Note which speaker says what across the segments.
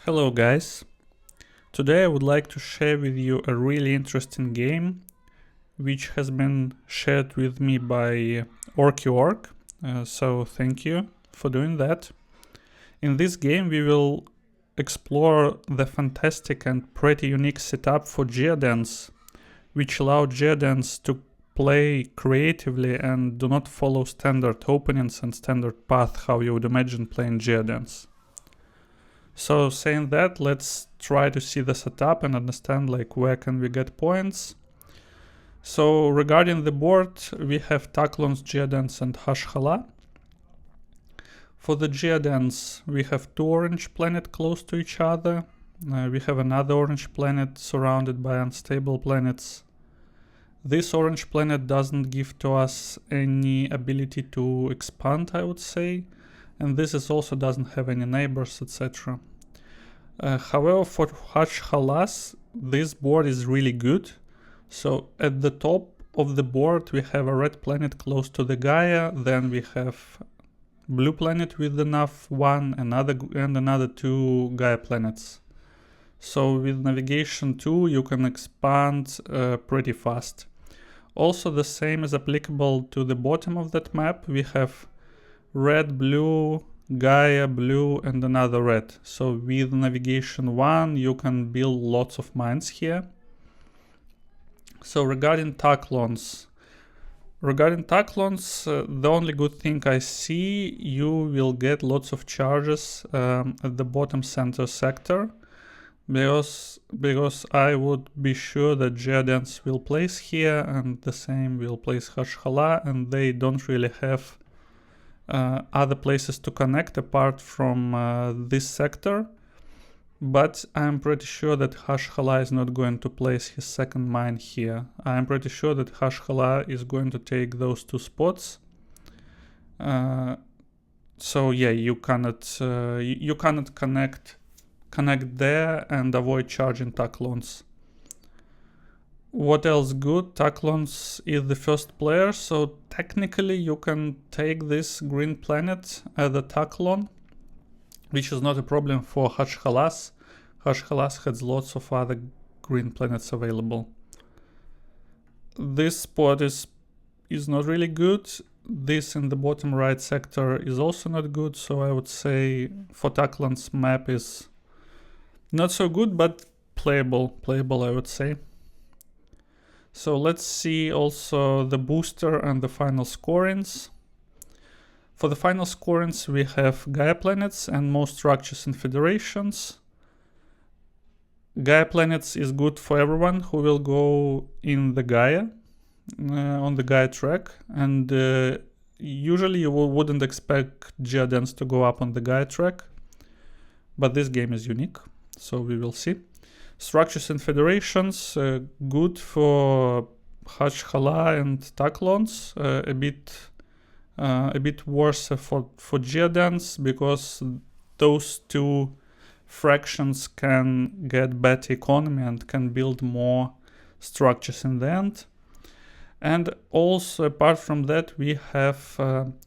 Speaker 1: Hello guys, today I would like to share with you a really interesting game which has been shared with me by Orky.org, so thank you for doing that. In this game we will explore the fantastic and pretty unique setup for Geodens, which allow Geodens to play creatively and do not follow standard openings and standard path how you would imagine playing Geodens. So saying that, let's try to see the setup and understand where can we get points. So regarding the board, we have Taklons, Geodens and Hashhala. For the Geodens, we have two orange planets close to each other. We have another orange planet surrounded by unstable planets. This orange planet doesn't give to us any ability to expand, I would say. And this also doesn't have any neighbors, etc. However, for Hashhalas, this board is really good. So at the top of the board we have a red planet close to the Gaia, then we have blue planet with enough one, and another two Gaia planets. So with navigation 2 you can expand pretty fast. Also the same is applicable to the bottom of that map. We have red, blue, Gaia, blue and another red. So with navigation 1 you can build lots of mines here. So regarding Taklons, the only good thing I see, you will get lots of charges at the bottom center sector. Because I would be sure that Geodens will place here and the same will place Hashhala, and they don't really have other places to connect apart from this sector. But I'm pretty sure that Hashhala is not going to place his second mine here. I'm pretty sure that Hashhala is going to take those two spots. So yeah, you cannot connect there and avoid charging Taklons. What else good? Taklons is the first player, so technically you can take this green planet as a Taklon, which is not a problem for Hashhalas. Hashhalas has lots of other green planets available. This spot is not really good. This in the bottom right sector is also not good, so I would say for Taklon's map is not so good, but playable I would say. So let's see also the booster and the final scorings. For the final scorings we have Gaia planets and most structures and federations. Gaia planets is good for everyone who will go in the Gaia, on the Gaia track, and usually you wouldn't expect Geodens to go up on the Gaia track, but this game is unique, so we will see. Structures and federations, good for Hashhala and Taklons, a bit worse for Geodens, because those two fractions can get better economy and can build more structures in the end. And also apart from that we have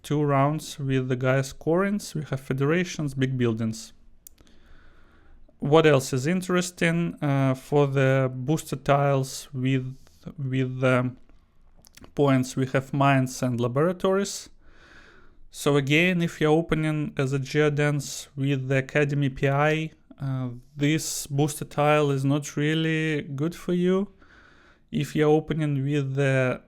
Speaker 1: 2 rounds with the Gaia scorings. We have federations, big buildings. What else is interesting? For the booster tiles with points we have mines and laboratories. So again, if you're opening as a Geodens with the Academy PI, this booster tile is not really good for you. If you're opening with the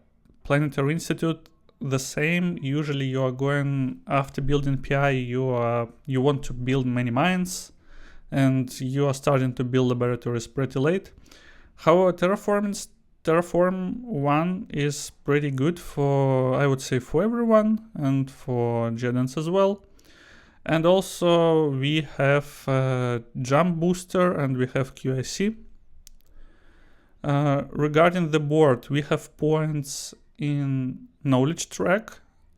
Speaker 1: Planetary Institute, the same. Usually you are going, after building PI, you want to build many mines, and you are starting to build laboratories pretty late. However, Terraform 1 is pretty good for, I would say, for everyone, and for Geodens as well. And also we have Jump Booster and we have QIC. Regarding the board, we have points in Knowledge track.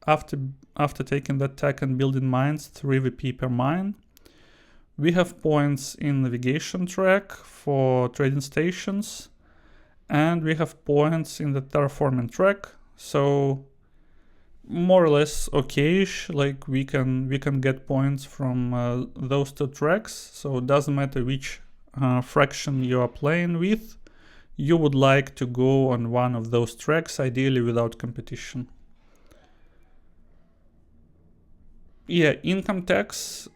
Speaker 1: After taking that tech and building mines, 3 VP per mine. We have points in Navigation track for trading stations. And we have points in the Terraforming track. So more or less okay-ish. Like we can get points from those two tracks. So it doesn't matter which fraction you are playing with. You would like to go on one of those tracks, ideally without competition. Yeah, income tax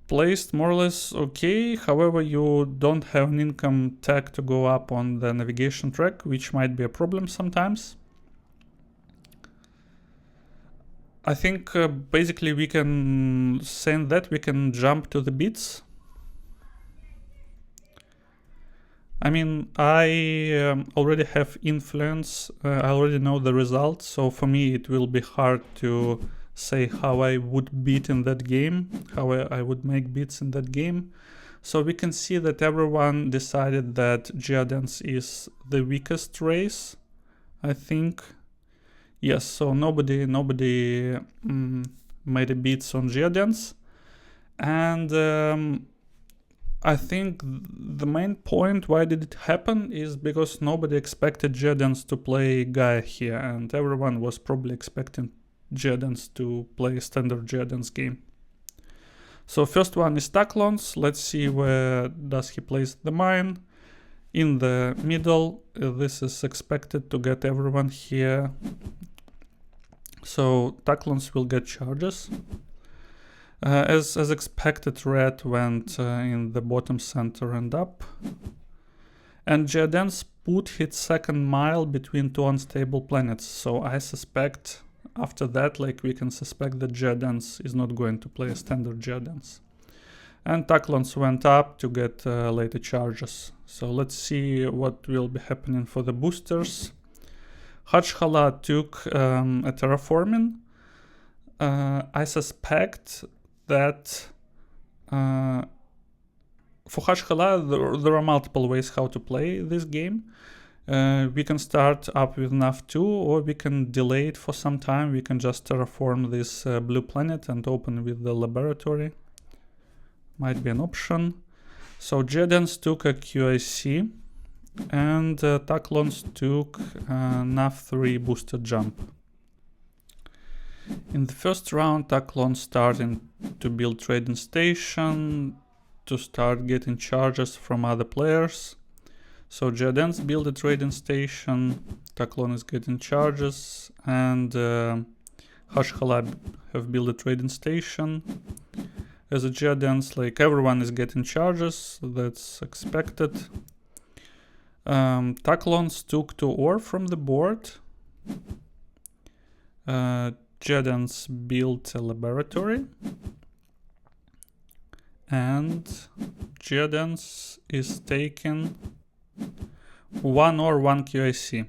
Speaker 1: placed more or less okay. However, you don't have an income tag to go up on the navigation track, which might be a problem sometimes. I think basically we can send that, we can jump to the bits. I mean, I already have influence, I already know the results, so for me it will be hard to say how I would beat in that game, how I would make beats in that game. So we can see that everyone decided that Geodens is the weakest race, I think. Yes, so nobody made a beats on Geodens. And I think the main point why did it happen is because nobody expected Geodens to play Gaia here, and everyone was probably expecting Geodens to play standard Geodens game. So first one is Taklons. Let's see where does he place the mine. In the middle, this is expected to get everyone here. So Taklons will get charges. As expected, red went in the bottom center and up. And Geodens put his second mile between two unstable planets. So I suspect after that, like we can suspect that Geodens is not going to play a standard Geodens. And Taklons went up to get later charges. So let's see what will be happening for the boosters. Hajhala took a terraforming. I suspect that for Hajhala there are multiple ways how to play this game. We can start up with nav2, or we can delay it for some time. We can just terraform this blue planet and open with the laboratory. Might be an option. So Geodens took a QIC, and Taklons took nav3 booster jump. In the first round, Taklon starting to build trading station, to start getting charges from other players. So Geodens build a trading station, Taklon is getting charges, and Hajhala have built a trading station. As a Geodens, like everyone is getting charges, that's expected. Taklons took 2 ore from the board. Geodens built a laboratory, and Geodens is taking 1 ore, 1 QIC.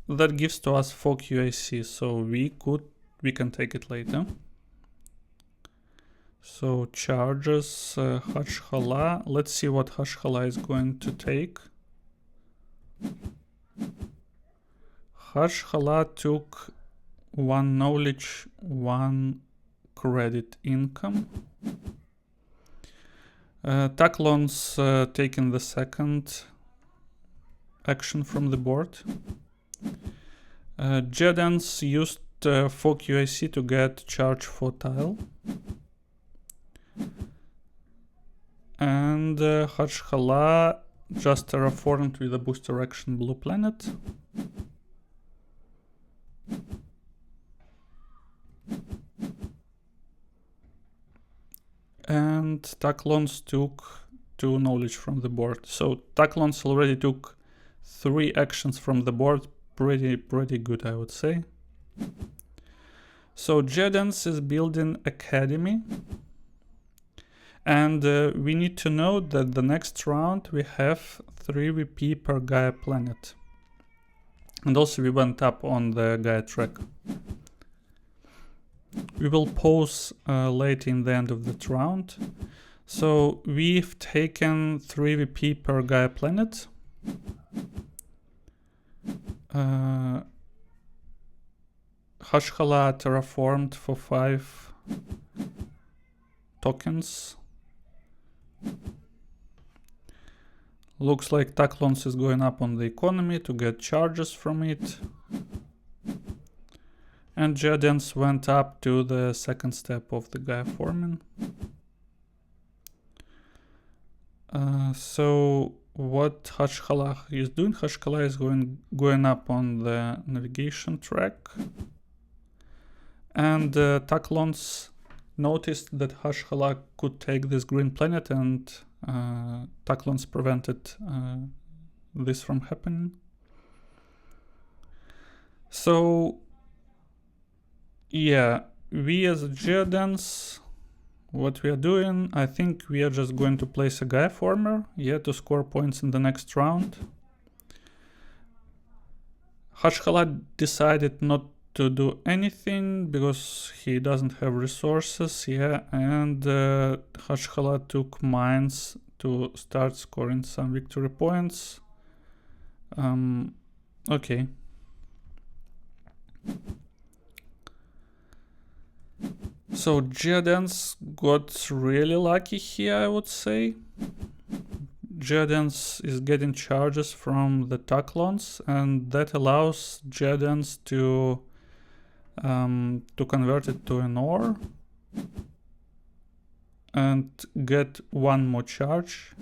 Speaker 1: That gives to us 4 QIC, so we can take it later. So charges Hajhala. Let's see what Hajhala is going to take. Hajhala took 1 knowledge, 1 credit income. Taklons taking the second action from the board. Geodens used 4 QIC to get charge for tile. And Hajhala just terraformed with a booster action blue planet. And Taklons took 2 knowledge from the board. So Taklons already took 3 actions from the board. Pretty good, I would say. So Geodens is building academy. And we need to note that the next round we have 3 VP per Gaia planet. And also we went up on the Gaia track. We will pause late in the end of that round. So we've taken 3 VP per Gaia planet. Hajhala terraformed for 5 tokens. Looks like Taklons is going up on the economy to get charges from it. And Geodens went up to the second step of the Gaiaforming. So what Hashkalah is doing, Hashkalah is going up on the navigation track. And Taklons noticed that Hashkalah could take this green planet, and Taklons prevented this from happening. So yeah, we as Geodens, what we are doing, I think we are just going to place a Gaiaformer, to score points in the next round. Hashkalah decided not to do anything because he doesn't have resources, and Hashkalah took mines to start scoring some victory points. Okay. So Geodens got really lucky here, I would say. Geodens is getting charges from the Taklons, and that allows Geodens to convert it to an ore and get one more charge.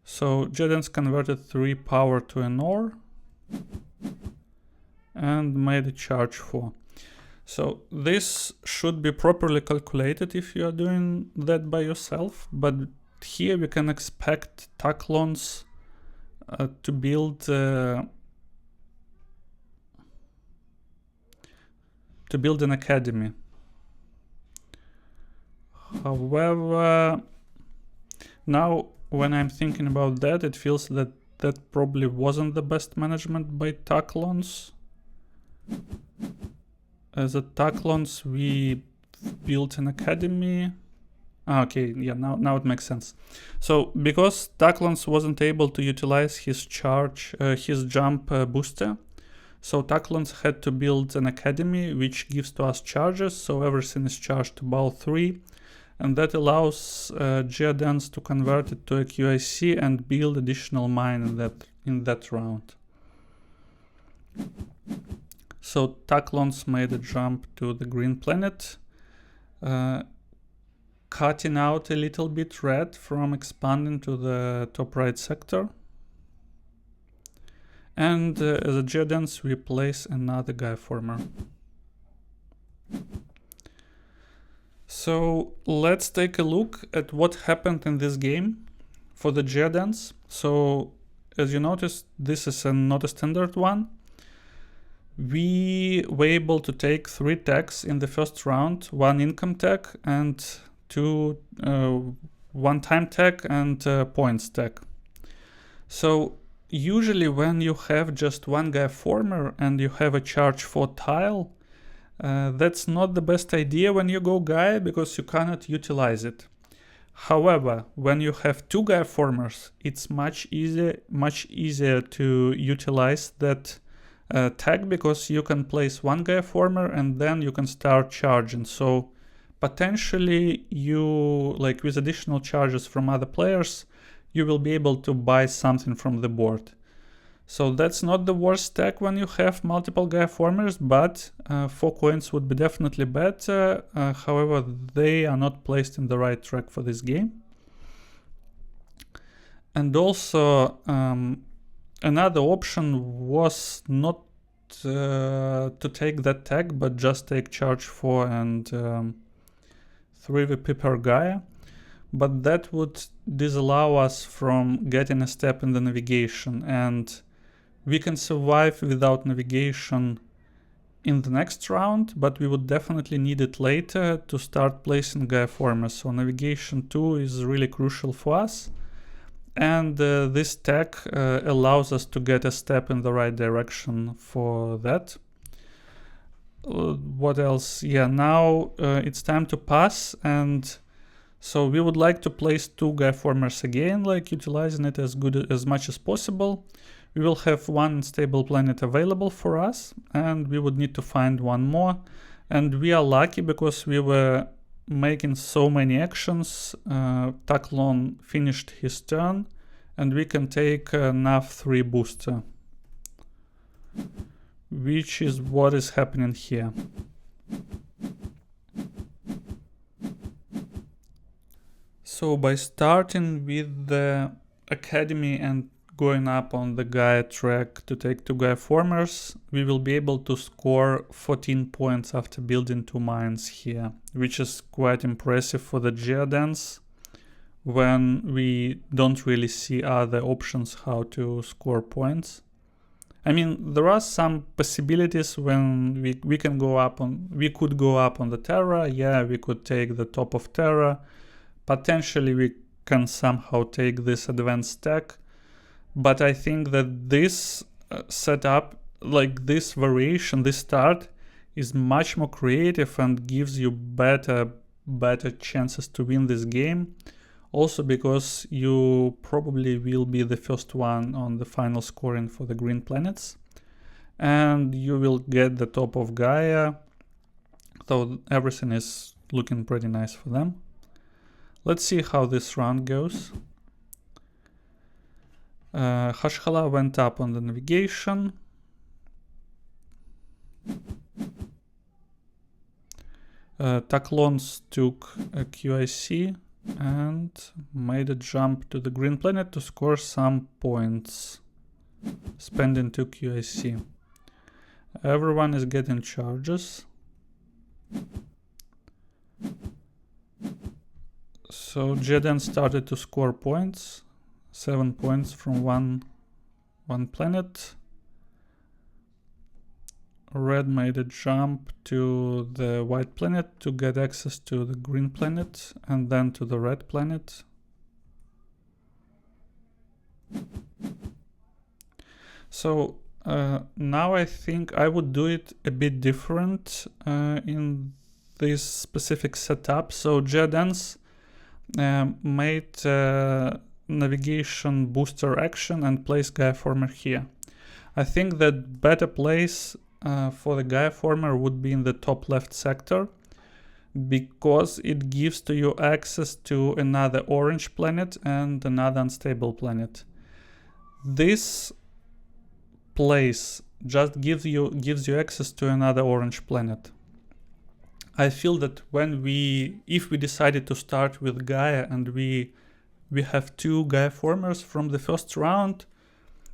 Speaker 1: So Geodens converted 3 power to an ore and made a charge 4. So this should be properly calculated if you are doing that by yourself, but here we can expect Taklons to build an academy. However, now when I'm thinking about that, it feels that that probably wasn't the best management by Taklons. As a Taklons, we built an academy. Okay, yeah, now it makes sense. So because Taklons wasn't able to utilize his jump booster, so Taklons had to build an academy which gives to us charges, so everything is charged to Bal 3, and that allows Geodens to convert it to a QIC and build additional mine in that round. So Taklons made a jump to the green planet, cutting out a little bit red from expanding to the top right sector. And as a Geodens, we place another Gaiaformer. So let's take a look at what happened in this game for the Geodens. So as you notice, this is not a standard one. We were able to take 3 tags in the first round, 1 income tag and 2 one-time tag and points tag. So usually when you have just one Gaiaformer and you have a charge 4 tile, that's not the best idea when you go Gaia because you cannot utilize it. However, when you have 2 Gaiaformers, it's much easier to utilize that tag because you can place 1 Gaiaformer and then you can start charging. So potentially with additional charges from other players, you will be able to buy something from the board. So that's not the worst tag when you have multiple Gaiaformers, but 4 coins would be definitely better. However, they are not placed in the right track for this game. And also another option was not to take that tag, but just take charge 4 and 3 VP per Gaia. But that would disallow us from getting a step in the navigation, and we can survive without navigation in the next round, but we would definitely need it later to start placing Gaiaformers. So navigation 2 is really crucial for us. And this tag allows us to get a step in the right direction for that. What else? Yeah, now it's time to pass, and so we would like to place 2 Gaiaformers again, utilizing it as much as possible. We will have 1 stable planet available for us, and we would need to find 1 more. And we are lucky because we were making so many actions. Taklon finished his turn, and we can take NAV 3 booster. which is what is happening here. So by starting with the Academy and going up on the Gaia track to take to Gaiaformers, we will be able to score 14 points after building 2 mines here, which is quite impressive for the Geodens when we don't really see other options how to score points. I mean, there are some possibilities when we can go up on, we could go up on the Terra, yeah, we could take the top of Terra, potentially we can somehow take this advanced tech, but I think that this setup, like this variation, this start, is much more creative and gives you better chances to win this game. Also because you probably will be the first one on the final scoring for the green planets. And you will get the top of Gaia. So everything is looking pretty nice for them. Let's see how this round goes. Hashhala went up on the navigation. Taklons took a QIC and made a jump to the green planet to score some points, spending 2 QIC. Everyone is getting charges. So Geoden started to score points, 7 points from one planet. Red made a jump to the white planet to get access to the green planet and then to the red planet. So now I think I would do it a bit different in this specific setup. So Geodens made navigation booster action and placed Gaiaformer here. I think that better place for the Gaiaformer would be in the top left sector, because it gives to you access to another orange planet and another unstable planet. This place just gives you access to another orange planet. I feel that if we decided to start with Gaia and we have 2 Gaiaformers from the first round,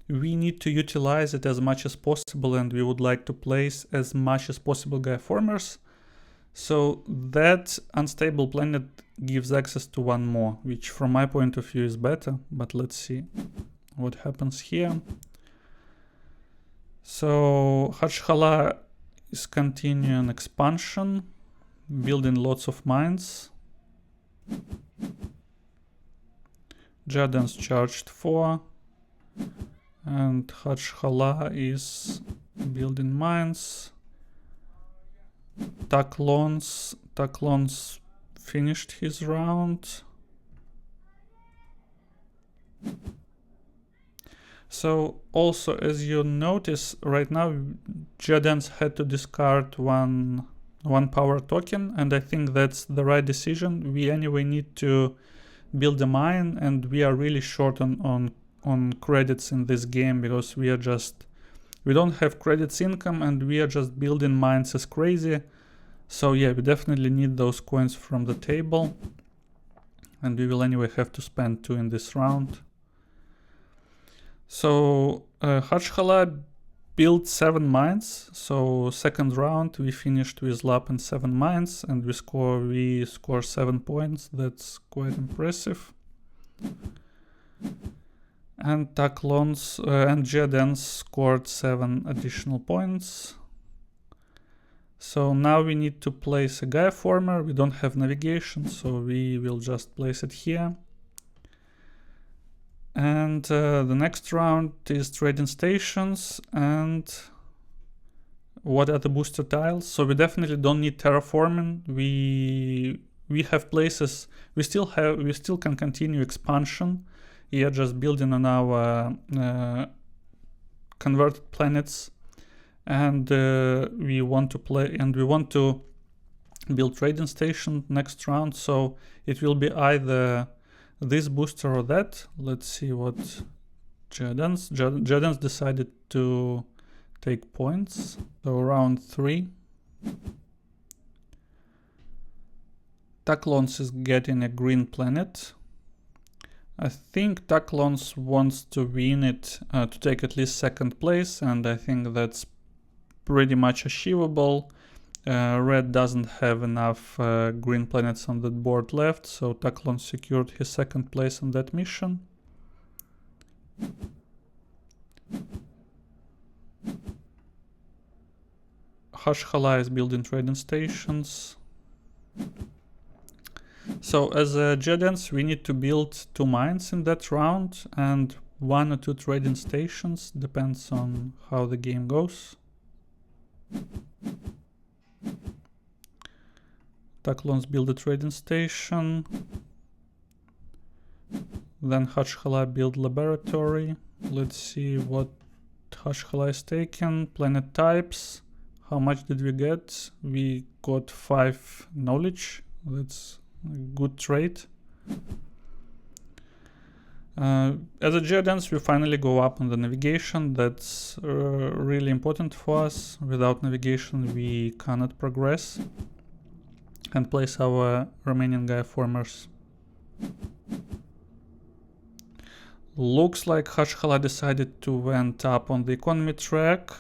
Speaker 1: we need to utilize it as much as possible, and we would like to place as much as possible Gaiaformers. So that unstable planet gives access to 1 more, which from my point of view is better, but let's see what happens here. So Hashhala is continuing expansion, building lots of mines. Geodens charged 4. And Hashhala is building mines. Taklons finished his round. So also, as you notice right now, Geodens had to discard one power token, and I think that's the right decision. We anyway need to build a mine, and we are really short on credits in this game, because we don't have credits income and we are just building mines as crazy. So yeah, we definitely need those coins from the table, and we will anyway have to spend 2 in this round. So Hashhala built 7 mines. So second round we finished with lap and 7 mines, and we score 7 points. That's quite impressive. And Taklons and Geodens scored 7 additional points. So now we need to place a Gaiaformer. We don't have navigation, so we will just place it here. And the next round is trading stations and what are the booster tiles. So we definitely don't need terraforming. We have places. We still can continue expansion. Yeah, just building on our converted planets, and we want to build trading station next round. So it will be either this booster or that. Let's see what Geodens decided to take points. So round 3. Taklons is getting a green planet. I think Taklons wants to win it to take at least 2nd place, and I think that's pretty much achievable. Red doesn't have enough green planets on the board left, so Taklon secured his 2nd place on that mission. Hashhala is building trading stations. So as a Geodens, we need to build 2 mines in that round and 1 or 2 trading stations, depends on how the game goes. Taklons build a trading station. Then Hashhala build laboratory. Let's see what Hashhala is taking. Planet types. How much did we get? We got 5 knowledge. That's a good trade. As a Geodens, we finally go up on the navigation. That's really important for us. Without navigation, we cannot progress and place our remaining Gaiaformers. Looks like Hashhala decided to went up on the economy track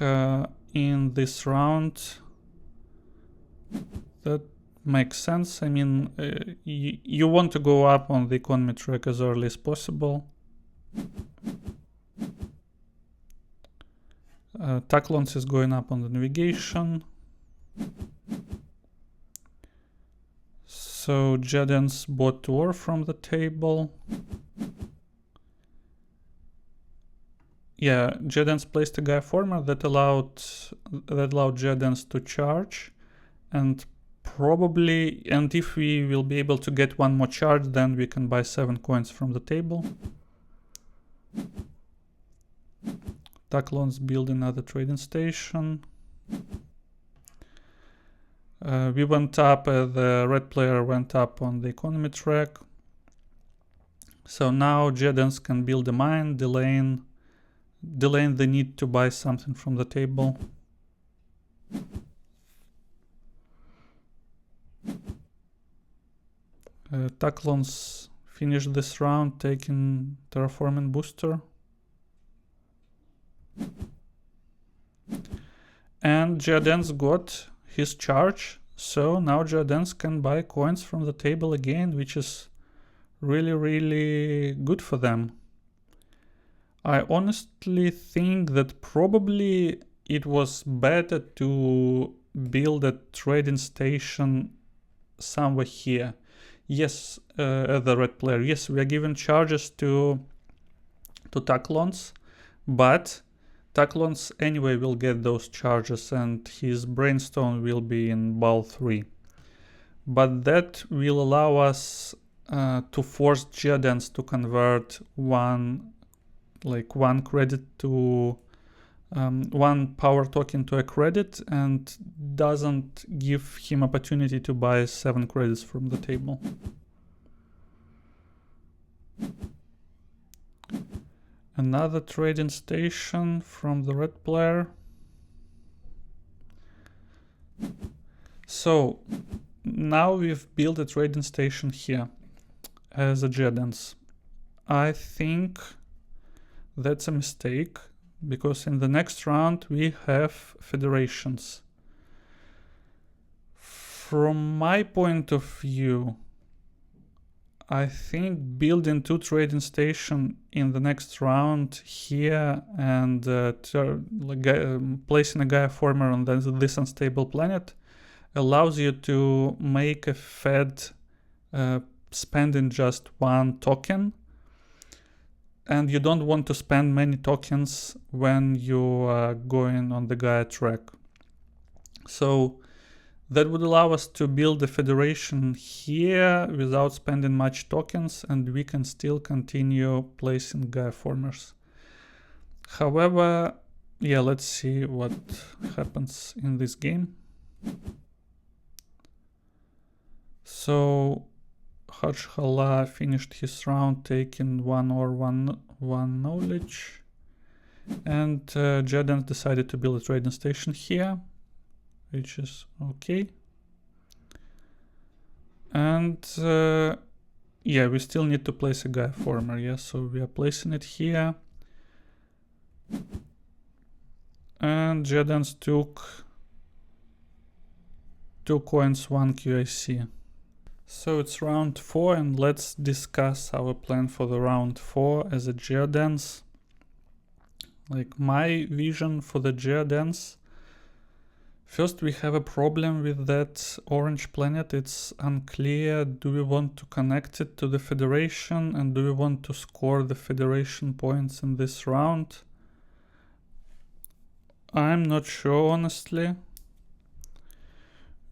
Speaker 1: in this round. That makes sense. I mean, you want to go up on the economy track as early as possible. Taklons is going up on the navigation. So Geodens bought 2 ore from the table. Yeah, Geodens placed a Gaiaformer that allowed Geodens to charge, and probably, and if we will be able to get 1 more charge, then we can buy 7 coins from the table. Taklons build another trading station. We went up, the red player went up on the economy track. So now Geodens can build a mine, delaying the need to buy something from the table. Taklons finished this round taking terraforming booster. And Geodens got his charge, so now Geodens can buy coins from the table again, which is really, really good for them. I honestly think that probably it was better to build a trading station somewhere here. Yes, the red player, yes, we are giving charges to Taklons, but Taklons anyway will get those charges and his Brainstone will be in Ball 3. But that will allow us to force Geodens to convert one credit to one power token to a credit, and doesn't give him opportunity to buy 7 credits from the table. Another trading station from the red player. So now we've built a trading station here as a Geodens. I think that's a mistake, because in the next round we have federations. From my point of view, I think building 2 trading stations in the next round here and placing a Gaiaformer on this unstable planet allows you to make a fed spending just 1 token. And you don't want to spend many tokens when you are going on the Gaia track. So that would allow us to build a federation here without spending much tokens, and we can still continue placing Gaiaformers. However, yeah, let's see what happens in this game. So Hashhala finished his round taking 1 ore, 1 knowledge. And Geodens decided to build a trading station here, which is okay. And yeah, we still need to place a Gaiaformer, yeah, so we are placing it here. And Geodens took 2 coins, 1 QIC. So it's round 4, and let's discuss our plan for the round 4 as a Geodens. Like my vision for the Geodens. First, we have a problem with that orange planet. It's unclear. Do we want to connect it to the Federation, and do we want to score the Federation points in this round? I'm not sure, honestly.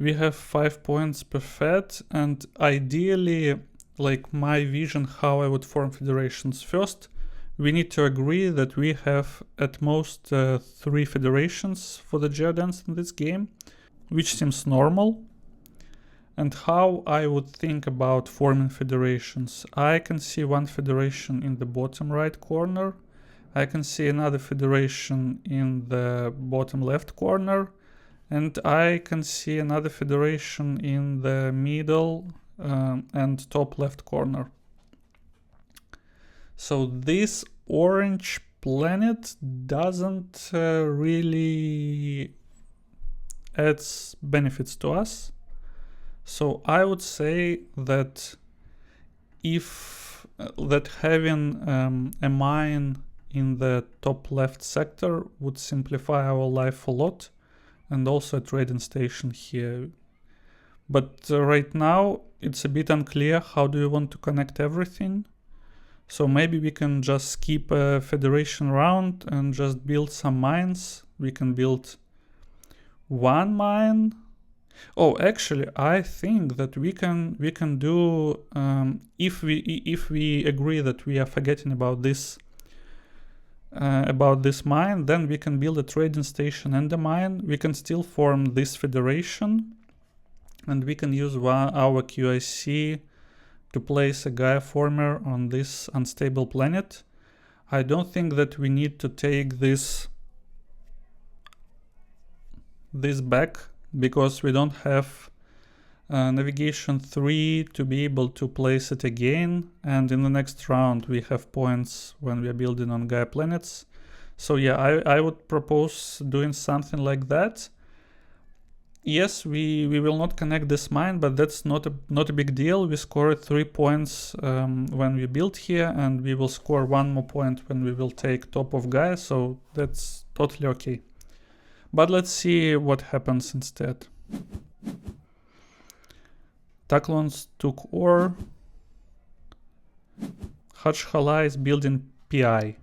Speaker 1: We have 5 points per Fed, and ideally, like my vision how I would form federations. First, we need to agree that we have at most 3 federations for the Geodens in this game, which seems normal. And how I would think about forming federations. I can see one federation in the bottom right corner. I can see another federation in the bottom left corner. And I can see another federation in the middle and top left corner. So this orange planet doesn't really add benefits to us. So I would say that that having a mine in the top left sector would simplify our life a lot, and also a trading station here. But right now it's a bit unclear how do we want to connect everything. So maybe we can just skip a federation round and just build some mines. We can build 1 mine. Oh, actually, I think that we can do if we agree that we are forgetting about this mine, then we can build a trading station and a mine. We can still form this federation, and we can use our QIC to place a Gaiaformer on this unstable planet. I don't think that we need to take this back, because we don't have navigation 3 to be able to place it again, and in the next round we have points when we are building on Gaia planets. So yeah, I would propose doing something like that. Yes, we will not connect this mine, but that's not a big deal. We scored 3 points when we build here, and we will score 1 more point when we will take top of Gaia, so that's totally okay. But let's see what happens instead. Taklons took ore. Hachhala is building PI.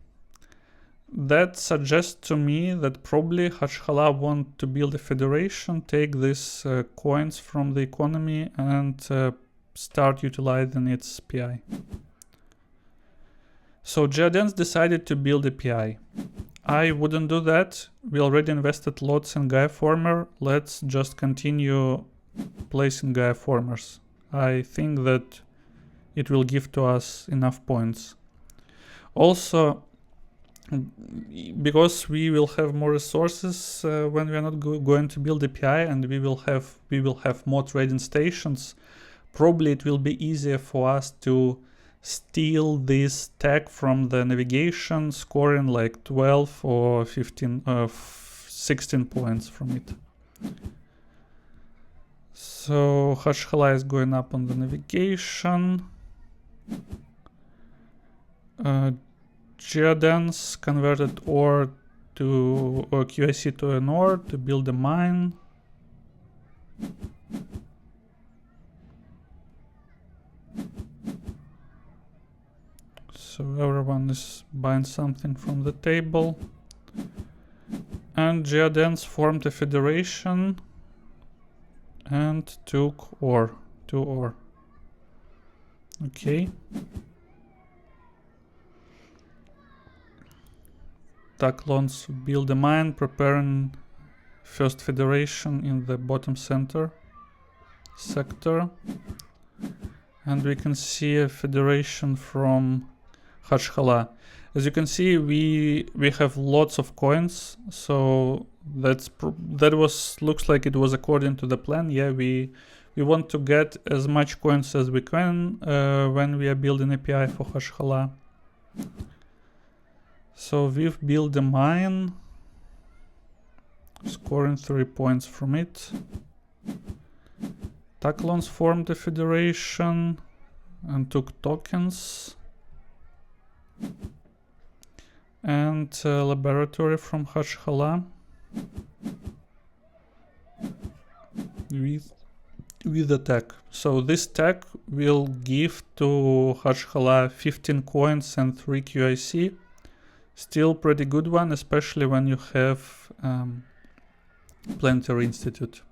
Speaker 1: That suggests to me that probably Hachhala want to build a federation, take these coins from the economy, and start utilizing its PI. So Geodens decided to build a PI. I wouldn't do that. We already invested lots in Gaiaformer. Let's just continue placing Gaiaformers. I think that it will give to us enough points. Also, because we will have more resources when we are not going to build a PI, and we will have more trading stations, probably it will be easier for us to steal this tag from the navigation, scoring like 12 or 15 16 points from it. So Hachhala is going up on the navigation. Geodens converted ore to QIC to an ore to build a mine. So everyone is buying something from the table. And Geodens formed a federation and took ore, 2 ore. Okay. Taklons build a mine, preparing first federation in the bottom center sector. And we can see a federation from Hachhala. As you can see, we have lots of coins, so looks like it was according to the plan. Yeah, we want to get as much coins as we can when we are building API for Hashhala. So we've built a mine, scoring 3 points from it. Taklons formed a federation and took tokens. And laboratory from Hashhala with a tag. So this tag will give to Hashhala 15 coins and 3 QIC. Still pretty good one, especially when you have Planetary Institute.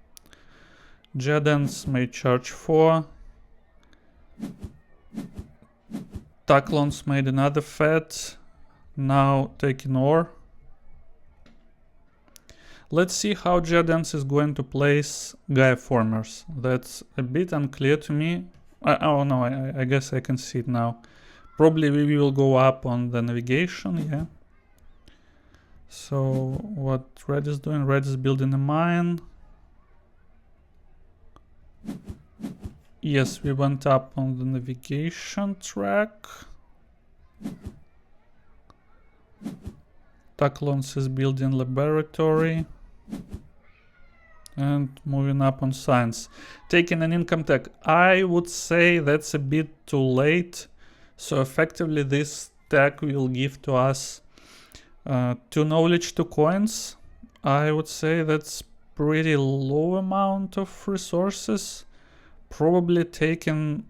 Speaker 1: Geodens may charge 4. Taklons made another fed. Now taking ore. Let's see how Geodens is going to place Gaiaformers. That's a bit unclear to me. Oh no, I guess I can see it now. Probably we will go up on the navigation, yeah. So what Red is doing? Red is building a mine. Yes, we went up on the navigation track. Taklons is building laboratory and moving up on science. Taking an income tag. I would say that's a bit too late. So effectively this tag will give to us 2 knowledge, 2 coins. I would say that's pretty low amount of resources. Probably taking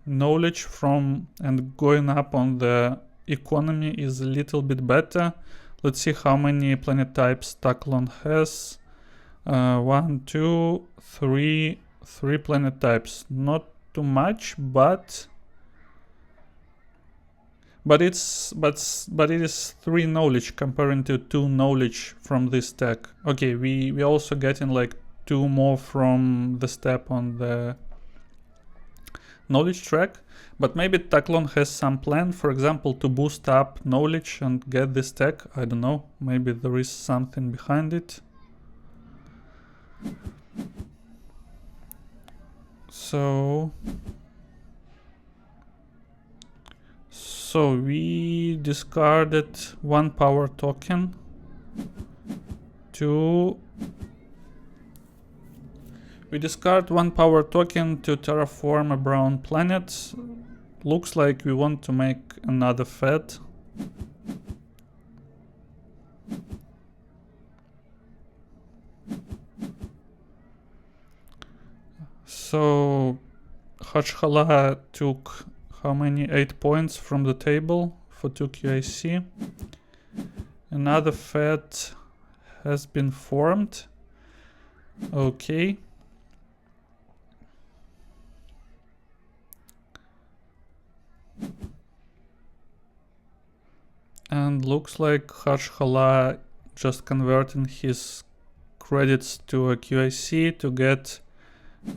Speaker 1: knowledge from and going up on the economy is a little bit better. Let's see how many planet types Taklon has. 1, 2, 3 planet types. Not too much, but it is 3 knowledge comparing to 2 knowledge from this tag. Okay, we also getting like 2 more from the step on the knowledge track. But maybe Taklon has some plan, for example, to boost up knowledge and get this tag. I don't know, maybe there is something behind it. So we discarded 1 power token to... We discard 1 power token to terraform a brown planet. Looks like we want to make another fed. So Hashhala took how many? 8 points from the table for 2 QIC. Another fed has been formed. Okay. And looks like Hashhala just converting his credits to a QIC to get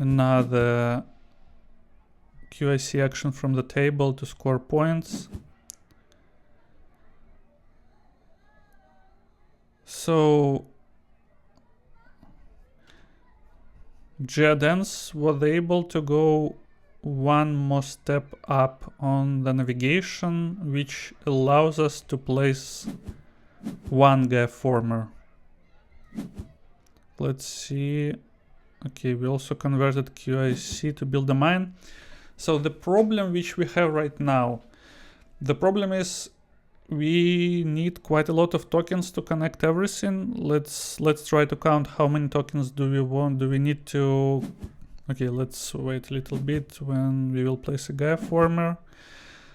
Speaker 1: another QIC action from the table to score points. So Geodens was able to go 1 more step up on the navigation, which allows us to place 1 Gaiaformer. Let's see. Okay, we also converted QIC to build a mine. So the problem which we have right now, the problem is we need quite a lot of tokens to connect everything. Let's try to count how many tokens do we want. Do we need to... Okay, let's wait a little bit when we will place a Gaiaformer.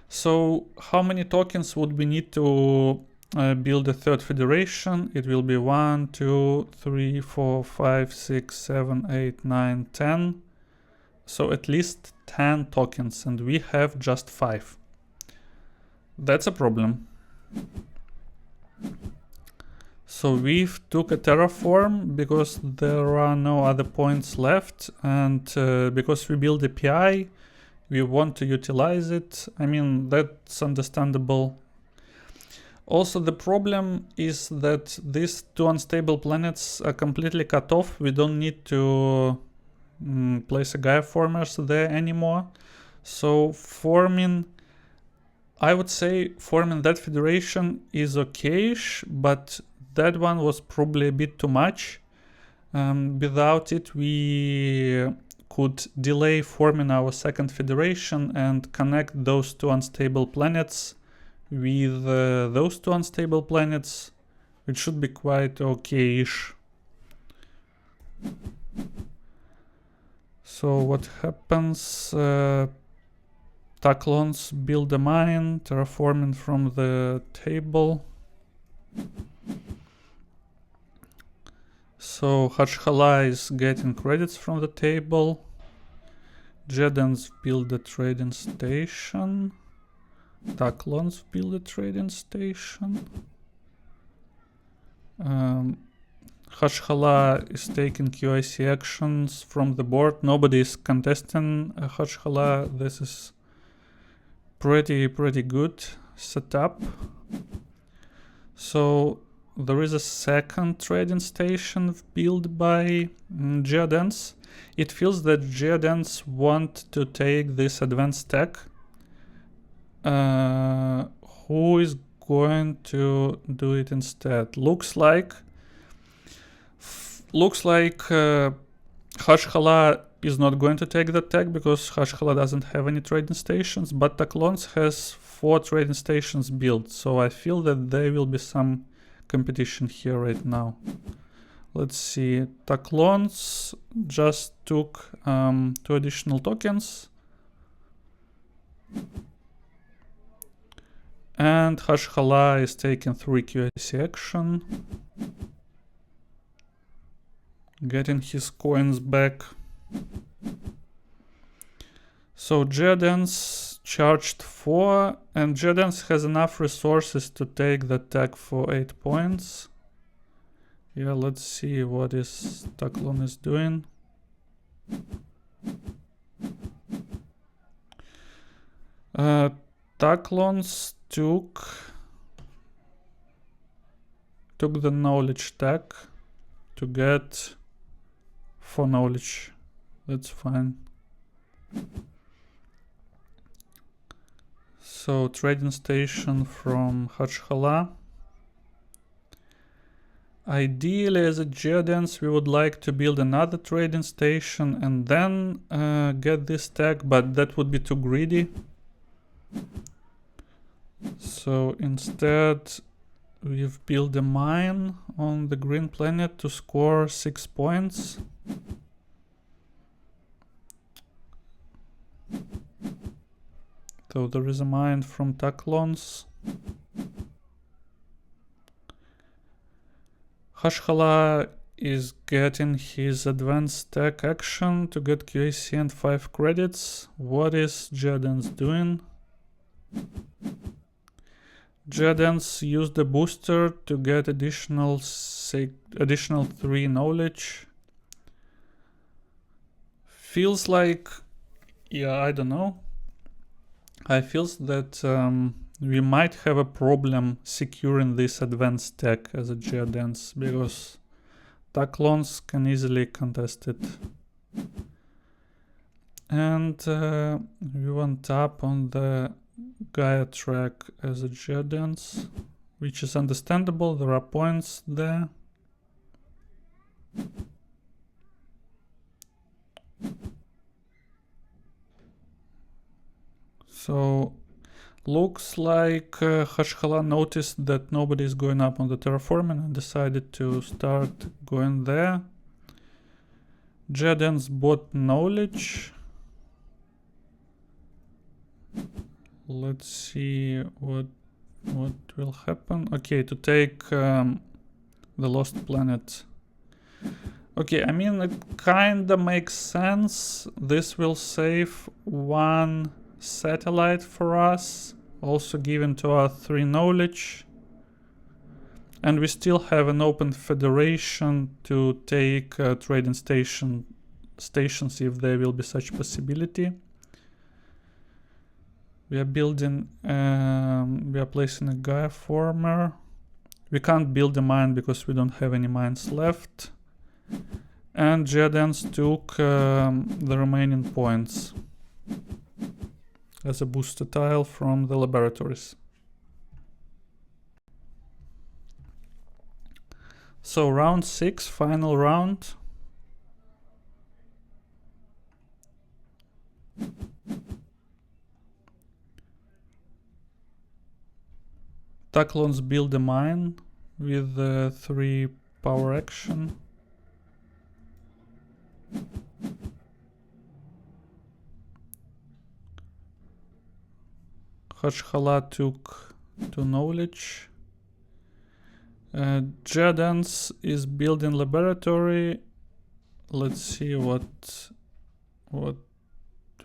Speaker 1: So how many tokens would we need to build a 3rd federation? It will be 1, 2, 3, 4, 5, 6, 7, 8, 9, 10. So at least 10 tokens, and we have just 5. That's a problem. So we've took a terraform because there are no other points left, and because we build API, we want to utilize it. I mean, that's understandable. Also, the problem is that these two unstable planets are completely cut off. We don't need to place a Gaiaformers there anymore. So I would say forming that federation is okayish, but that one was probably a bit too much. Without it, we could delay forming our second federation and connect those two unstable planets with those two unstable planets, which should be quite okayish. So what happens? Taklons build a mine, terraforming from the table. So Hashhala is getting credits from the table. Geodens build a trading station. Taklons build a trading station. Hashhala is taking QIC actions from the board. Nobody is contesting Hashhala. This is pretty good setup. So there is a second trading station built by Geodens. It feels that Geodens want to take this advanced tech. Who is going to do it instead? Looks like Hashhala is not going to take the tech because Hashhala doesn't have any trading stations, but Taklons has 4 trading stations built, so I feel that there will be some competition here right now. Let's see, Taklons just took 2 additional tokens. And Hashhala is taking 3 QIC action. Getting his coins back. So Geodens charged 4, and Geodens has enough resources to take the tag for 8 points. Yeah, let's see what is Taklon is doing. Taklons took the knowledge tag to get 4 knowledge. That's fine. So trading station from Hashhala. Ideally, as a Geodens, we would like to build another trading station and then get this tag, but that would be too greedy. So instead, we've built a mine on the green planet to score 6 points. So there is a mine from Taklons. Hashhala is getting his advanced tech action to get QAC and 5 credits. What is Geodens doing? Geodens used the booster to get additional 3 knowledge. Feels like, yeah, I don't know. I feels that we might have a problem securing this advanced tech as a Geodens because Taklons can easily contest it. And we went up on the Gaia track as a Geodens, which is understandable, there are points there. So looks like Hashhala noticed that nobody is going up on the terraforming and decided to start going there. Geodens bought knowledge. Let's see what will happen. Okay, to take the lost planet. Okay, I mean, it kinda makes sense. This will save 1 satellite for us, also given to our 3 knowledge. And we still have an open federation to take trading stations if there will be such possibility. We are building, we are placing a Gaiaformer. We can't build a mine because we don't have any mines left. And Geodens took the remaining points as a booster tile from the laboratories. So round 6, final round. Taclons build a mine with 3 power action. Hashhala took 2 knowledge. Geodens is building laboratory. Let's see what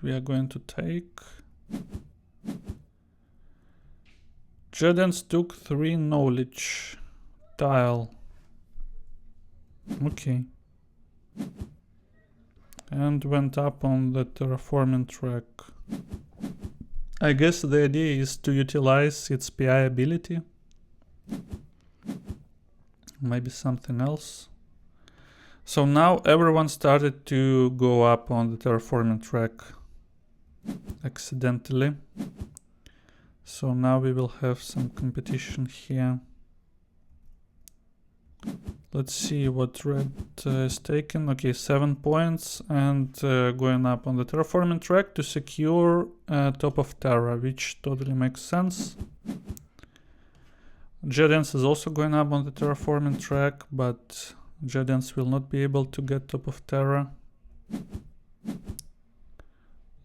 Speaker 1: we are going to take. Geodens took 3 knowledge tile. Okay. And went up on the terraforming track. I guess the idea is to utilize its PI ability. Maybe something else. So now everyone started to go up on the terraforming track accidentally. So now we will have some competition here. Let's see what red is taken. Okay, 7 points and going up on the terraforming track to secure top of Terra, which totally makes sense. Geodens is also going up on the terraforming track, but Geodens will not be able to get top of Terra.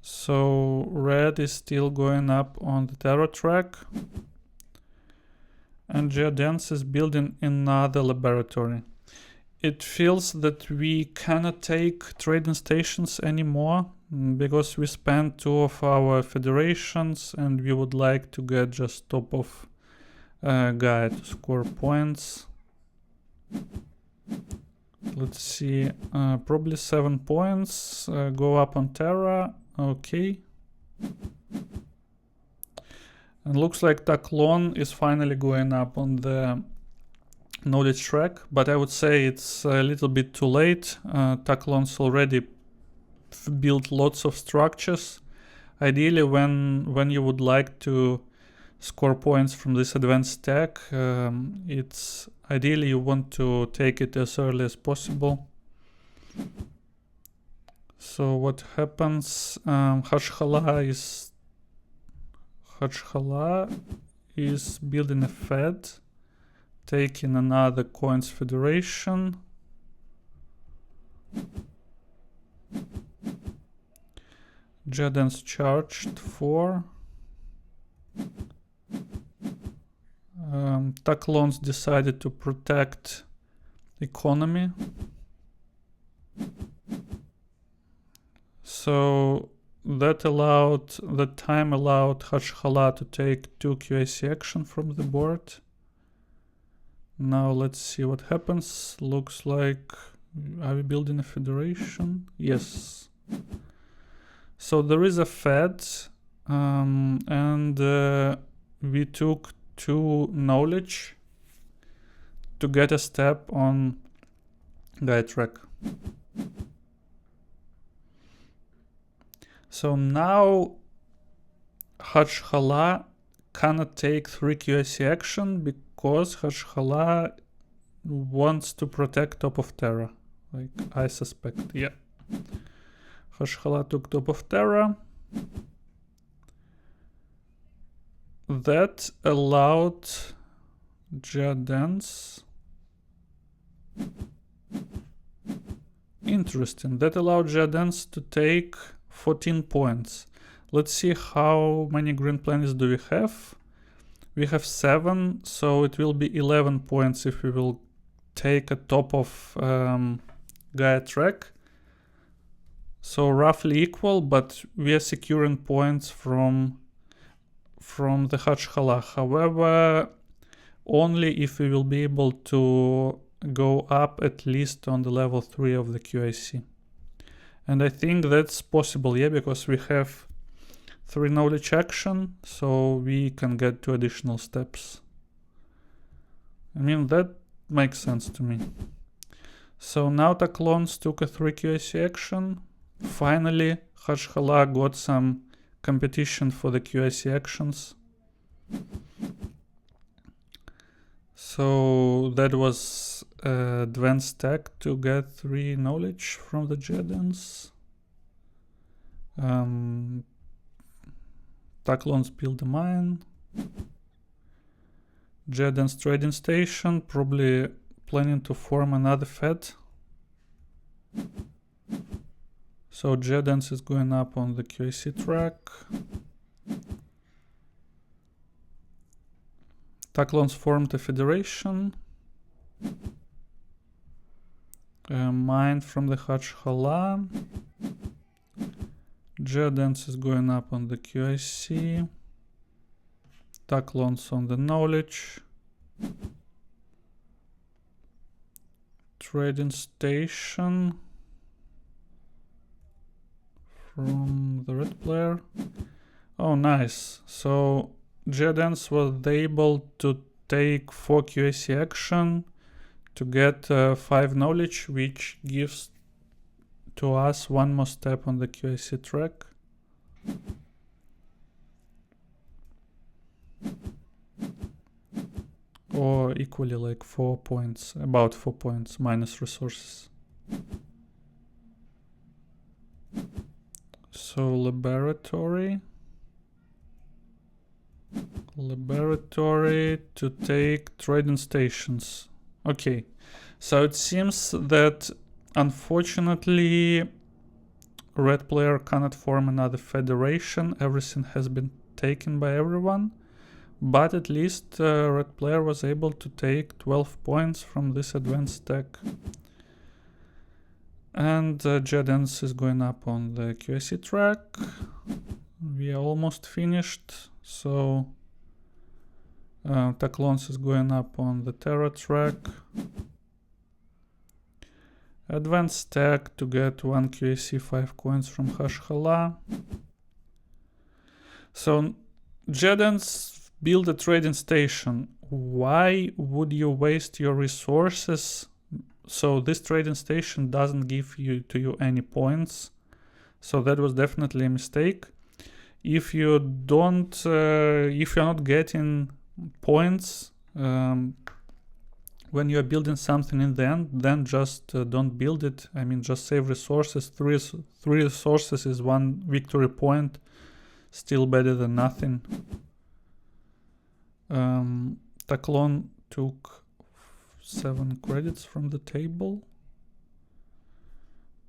Speaker 1: So red is still going up on the Terra track. And Geodens is building another laboratory. It feels that we cannot take trading stations anymore because we spent 2 of our federations and we would like to get just top of Gaia to score points. Let's see, probably 7 points, go up on Terra, okay. And looks like Taclon is finally going up on the knowledge track, but I would say it's a little bit too late. Taclon's already built lots of structures. Ideally, when you would like to score points from this advanced stack, it's ideally you want to take it as early as possible. So what happens? Hashhala is building a Fed, taking another coins federation. Geodens charged 4. Taclons decided to protect economy. So that time allowed Hashhala to take 2 QAC action from the board. Now let's see what happens. Looks like, are we building a federation? Yes. So there is a Fed, and we took 2 knowledge to get a step on Gaia track. So now Hashhala cannot take 3 QAC action because Hashhala wants to protect top of Terra. Like I suspect, yeah. Hashhala took top of Terra. That allowed Geodens. Interesting. That allowed Geodens to take 14 points. Let's see how many green planets do we have. We have 7, so it will be 11 points if we will take a top of Gaia track. So roughly equal, but we are securing points from the Hashhala. However, only if we will be able to go up at least on the level 3 of the QAC. And I think that's possible, yeah, because we have 3 knowledge action, so we can get 2 additional steps. I mean, that makes sense to me. So now Taklons took a 3 QIC action. Finally, Hashhala got some competition for the QIC actions. So that was advanced stack to get 3 knowledge from the Geodens. Taklons build a mine. Geodens trading station, probably planning to form another Fed. So Geodens is going up on the QIC track. Taklons formed a federation. Mine from the Hashhala. Geodens is going up on the QIC. Taklons on the knowledge. Trading station from the red player. Oh, nice. So Geodens was able to take 4 QAC action to get 5 knowledge, which gives to us 1 more step on the QAC track. Or equally like 4 points, about 4 points minus resources. So laboratory to take trading stations. Okay, so it seems that unfortunately red player cannot form another federation. Everything has been taken by everyone, but at least red player was able to take 12 points from this advanced stack. And Geodens is going up on the QAC track. We are almost finished. So Taklons is going up on the Terra track. Advanced stack to get 1 QAC 5 coins from Hashhala. So Geodens build a trading station. Why would you waste your resources? So this trading station doesn't give you any points. So that was definitely a mistake. If you don't, if you're not getting points when you are building something in the end, then just don't build it. I mean, just save resources. 3 resources is 1 victory point. Still better than nothing. Taklon took 7 credits from the table.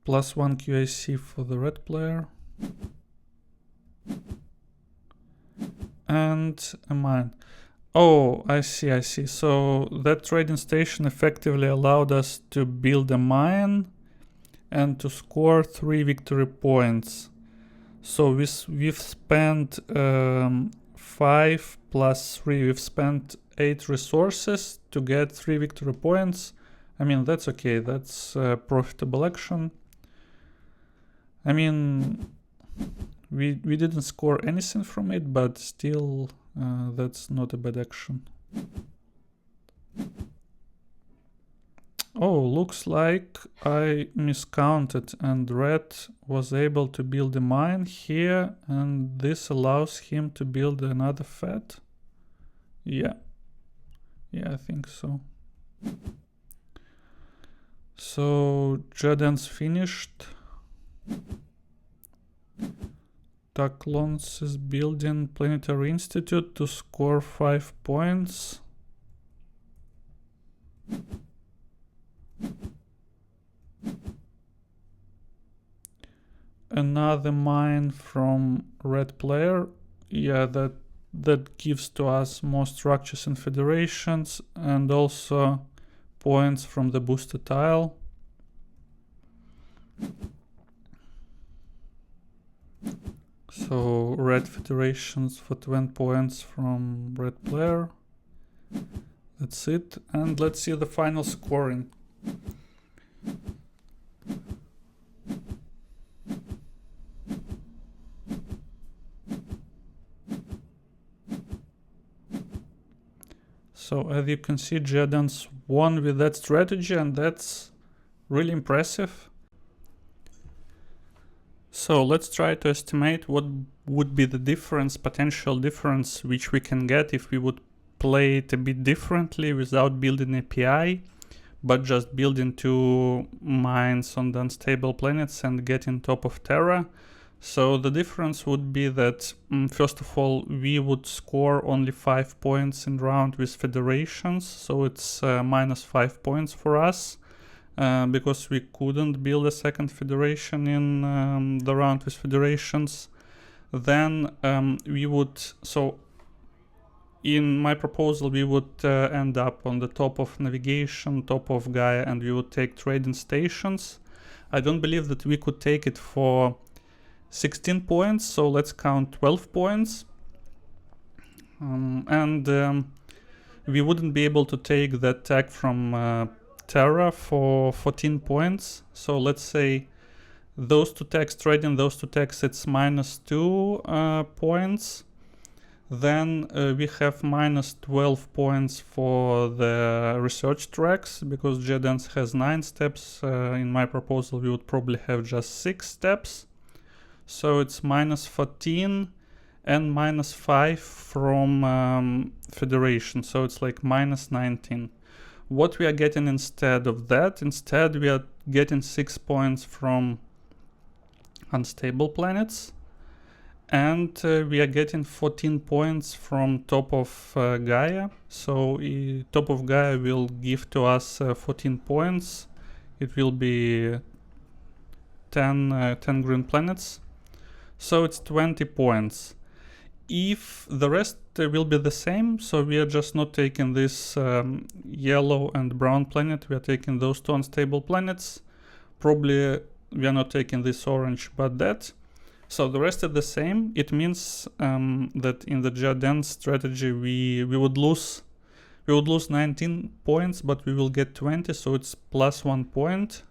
Speaker 1: Plus 1 QAC for the red player. And a mine. Oh, I see. So that trading station effectively allowed us to build a mine and to score 3 victory points. So we've spent 5 plus 3, we've spent 8 resources to get 3 victory points. I mean, that's okay, that's a profitable action. I mean, we didn't score anything from it, but still that's not a bad action. Oh, looks like I miscounted and red was able to build a mine here, and this allows him to build another Fed. Yeah, I think so. So Geodens finished. Taklons is building Planetary Institute to score 5 points. Another mine from red player. Yeah, that gives to us more structures and federations, and also points from the booster tile. So red federations for 20 points from red player. That's it. And let's see the final scoring. So as you can see, Geodens won with that strategy, and that's really impressive. So let's try to estimate what would be the difference, potential difference, which we can get if we would play it a bit differently without building API, but just building 2 mines on the unstable planets and getting top of Terra. So the difference would be that, first of all, we would score only 5 points in round with federations, so it's minus 5 points for us, because we couldn't build a second federation in the round with federations. Then we would, so in my proposal, we would end up on the top of navigation, top of Gaia, and we would take trading stations. I don't believe that we could take it for 16 points, so let's count 12 points. We wouldn't be able to take that tag from Terra for 14 points. So let's say those 2 tags, trading those 2 tags, it's minus 2 points. Then we have minus 12 points for the research tracks, because Geodens has 9 steps. In my proposal, we would probably have just 6 steps. So it's minus 14 and minus 5 from federation. So it's like minus 19. What we are getting instead of that? Instead, we are getting 6 points from unstable planets. And we are getting 14 points from top of Gaia. So top of Gaia will give to us 14 points. It will be 10 green planets. So it's 20 points. If the rest will be the same, so we are just not taking this yellow and brown planet, we are taking those 2 unstable planets. Probably we are not taking this orange, but that. So the rest is the same. It means that in the Geodens strategy we would lose 19 points, but we will get 20, so it's plus 1 point.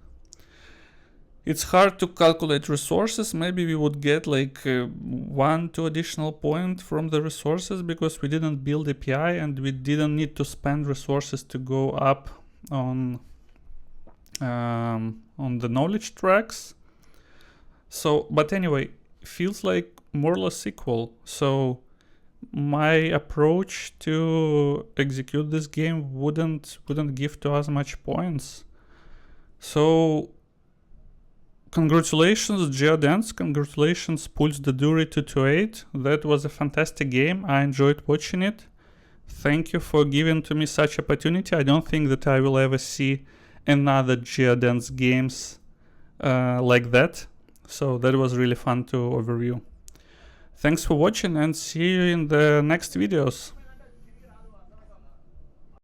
Speaker 1: It's hard to calculate resources. Maybe we would get like 1-2 additional points from the resources, because we didn't build API and we didn't need to spend resources to go up on the knowledge tracks. So, but anyway, feels like more or less equal. So my approach to execute this game wouldn't give to us much points. So congratulations Geodens, congratulations Pulse de Duri 228. That was a fantastic game. I enjoyed watching it. Thank you for giving to me such opportunity. I don't think that I will ever see another Geodens games like that. So that was really fun to overview. Thanks for watching and see you in the next videos.